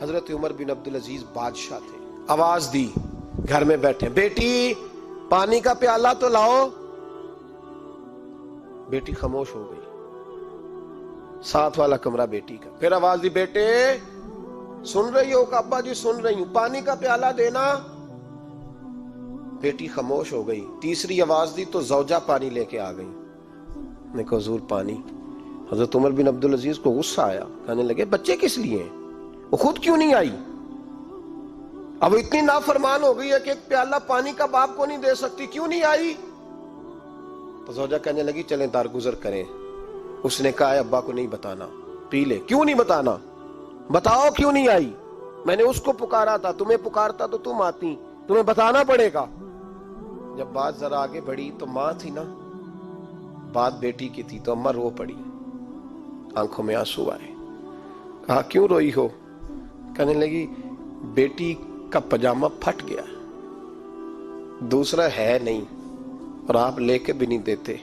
حضرت عمر بن عبدالعزیز بادشاہ تھے، آواز دی گھر میں بیٹھے، بیٹی پانی کا پیالہ تو لاؤ. بیٹی خاموش ہو گئی. ساتھ والا کمرہ بیٹی کا. پھر آواز دی بیٹے سن رہی ہو؟ کہ ابا جی سن رہی ہوں، پانی کا پیالہ دینا. بیٹی خاموش ہو گئی. تیسری آواز دی تو زوجہ پانی لے کے آ گئی. نے کہا حضور پانی. حضرت عمر بن عبدالعزیز کو غصہ آیا، کہنے لگے بچے کس لیے ہیں، وہ خود کیوں نہیں آئی؟ اب اتنی نافرمان ہو گئی ہے کہ ایک پیالہ پانی کا باپ کو نہیں دے سکتی، کیوں نہیں آئی؟ تو زوجہ کہنے لگی چلیں درگزر کریں. اس نے کہا ابا کو نہیں بتانا، پی لے. کیوں نہیں بتانا؟ بتاؤ کیوں نہیں آئی؟ میں نے اس کو پکارا تھا، تمہیں پکارتا تو تم آتی، تمہیں بتانا پڑے گا. جب بات ذرا آگے بڑھی تو ماں تھی نا، بات بیٹی کی تھی، تو اماں رو پڑی، آنکھوں میں آنسو آئے. کہا کیوں روئی ہو؟ کہنے لگی بیٹی کا پجامہ پھٹ گیا، دوسرا ہے نہیں، اور آپ لے کے بھی نہیں دیتے.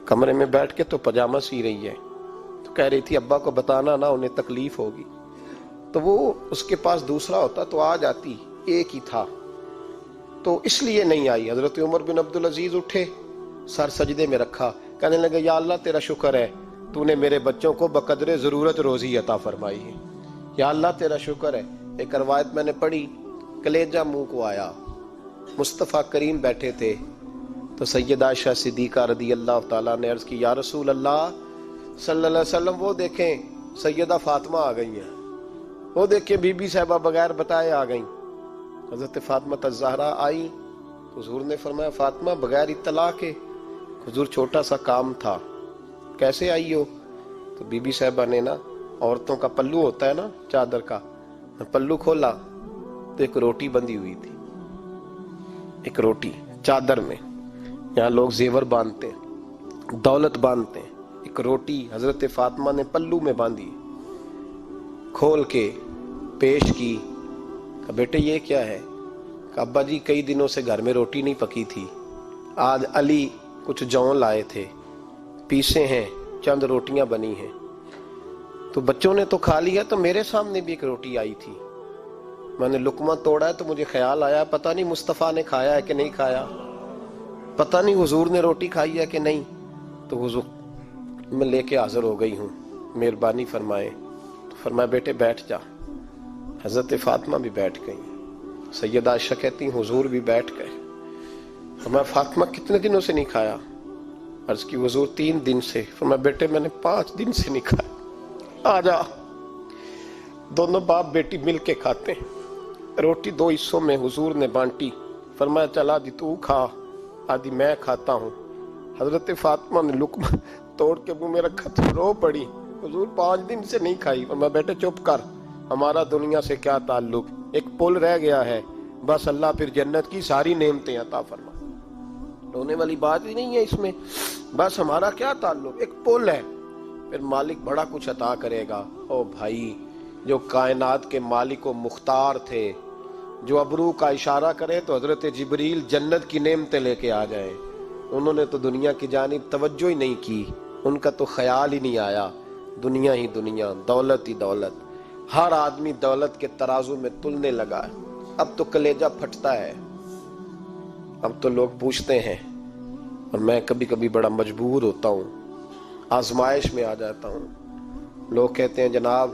کمرے میں بیٹھ کے تو پجامہ سی رہی ہے، تو کہہ رہی تھی ابا کو بتانا نا، انہیں تکلیف ہوگی. تو وہ اس کے پاس دوسرا ہوتا تو آ جاتی، ایک ہی تھا، تو اس لیے نہیں آئی. حضرت عمر بن عبدالعزیز اٹھے، سر سجدے میں رکھا، کہنے لگے یا اللہ تیرا شکر ہے، تو نے میرے بچوں کو بقدر ضرورت روزی عطا فرمائی ہے. یا اللہ تیرا شکر ہے. ایک روایت میں نے پڑھی، کلیجہ منہ کو آیا. مصطفیٰ کریم بیٹھے تھے تو سیدہ عائشہ صدیقہ رضی اللہ تعالیٰ نے عرض کی یا رسول اللہ صلی اللہ علیہ وسلم، وہ دیکھیں سیدہ فاطمہ آ گئی ہیں، وہ دیکھیں بی بی صاحبہ بغیر بتائے آ گئیں. حضرت فاطمہ الزہرا آئی، حضور نے فرمایا فاطمہ بغیر اطلاع کے؟ حضور چھوٹا سا کام تھا. کیسے آئی ہو؟ تو بی بی صاحبہ نے نا، عورتوں کا پلو ہوتا ہے نا چادر کا، پلو کھولا تو ایک روٹی بندھی ہوئی تھی، ایک روٹی چادر میں. یہاں لوگ زیور باندھتے ہیں، دولت باندھتے ہیں، ایک روٹی حضرت فاطمہ نے پلو میں باندھی، کھول کے پیش کی. کہ بیٹے یہ کیا ہے؟ کہ ابا جی کئی دنوں سے گھر میں روٹی نہیں پکی تھی، آج علی کچھ جون لائے تھے، پیسے ہیں، چند روٹیاں بنی ہیں، تو بچوں نے تو کھا لیا، تو میرے سامنے بھی ایک روٹی آئی تھی، میں نے لقمہ توڑا ہے تو مجھے خیال آیا پتہ نہیں مصطفیٰ نے کھایا ہے کہ نہیں کھایا، پتہ نہیں حضور نے روٹی کھائی ہے کہ نہیں. تو حضور میں لے کے حاضر ہو گئی ہوں، مہربانی فرمائیں. تو فرمایا بیٹے بیٹھ جا. حضرت فاطمہ بھی بیٹھ گئی. سیدہ عائشہ کہتی ہیں حضور بھی بیٹھ گئے. فرمایا فاطمہ کتنے دنوں سے نہیں کھایا؟ عرض کی حضور 3 دن سے. فرمایا بیٹے میں نے 5 دن سے نہیں کھایا، آ جا. دونوں باپ بیٹی مل کے کھاتے ہیں. روٹی 2 حصوں میں حضور نے بانٹی. فرمایا چلا دی تو کھا، آدھی میں کھاتا ہوں. حضرت فاطمہ نے لقمہ توڑ کے منہ میں رکھا تو رو پڑی، حضور 5 دن سے نہیں کھائی. فرمایا بیٹے چپ کر، ہمارا دنیا سے کیا تعلق، ایک پل رہ گیا ہے، بس اللہ پھر جنت کی ساری نعمتیں عطا فرما. رونے والی بات ہی نہیں ہے اس میں، بس ہمارا کیا تعلق، ایک پل ہے، پھر مالک بڑا کچھ عطا کرے گا. او بھائی، جو کائنات کے مالک و مختار تھے، جو ابرو کا اشارہ کرے تو حضرت جبریل جنت کی نعمتیں لے کے آ جائیں، انہوں نے تو دنیا کی جانب توجہ ہی نہیں کی، ان کا تو خیال ہی نہیں آیا. دنیا ہی دنیا، دولت ہی دولت، ہر آدمی دولت کے ترازو میں تلنے لگا ہے. اب تو کلیجہ پھٹتا ہے. اب تو لوگ پوچھتے ہیں، اور میں کبھی کبھی بڑا مجبور ہوتا ہوں، آزمائش میں آ جاتا ہوں. لوگ کہتے ہیں جناب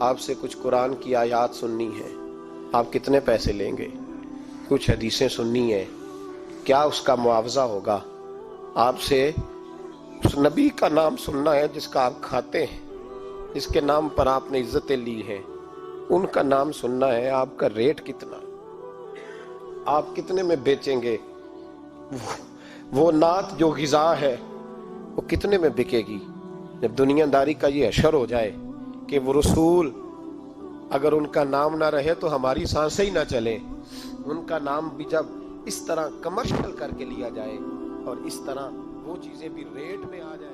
آپ سے کچھ قرآن کی آیات سننی ہے، آپ کتنے پیسے لیں گے؟ کچھ حدیثیں سننی ہیں، کیا اس کا معاوضہ ہوگا؟ آپ سے اس نبی کا نام سننا ہے جس کا آپ کھاتے ہیں، جس کے نام پر آپ نے عزتیں لی ہیں، ان کا نام سننا ہے. آپ کا ریٹ کتنا، آپ کتنے میں بیچیں گے؟ وہ نعت جو غذا ہے وہ کتنے میں بکے گی؟ جب دنیا داری کا یہ حشر ہو جائے کہ وہ رسول اگر ان کا نام نہ رہے تو ہماری سانسیں ہی نہ چلے، ان کا نام بھی جب اس طرح کمرشل کر کے لیا جائے اور اس طرح وہ چیزیں بھی ریٹ میں آ جائیں.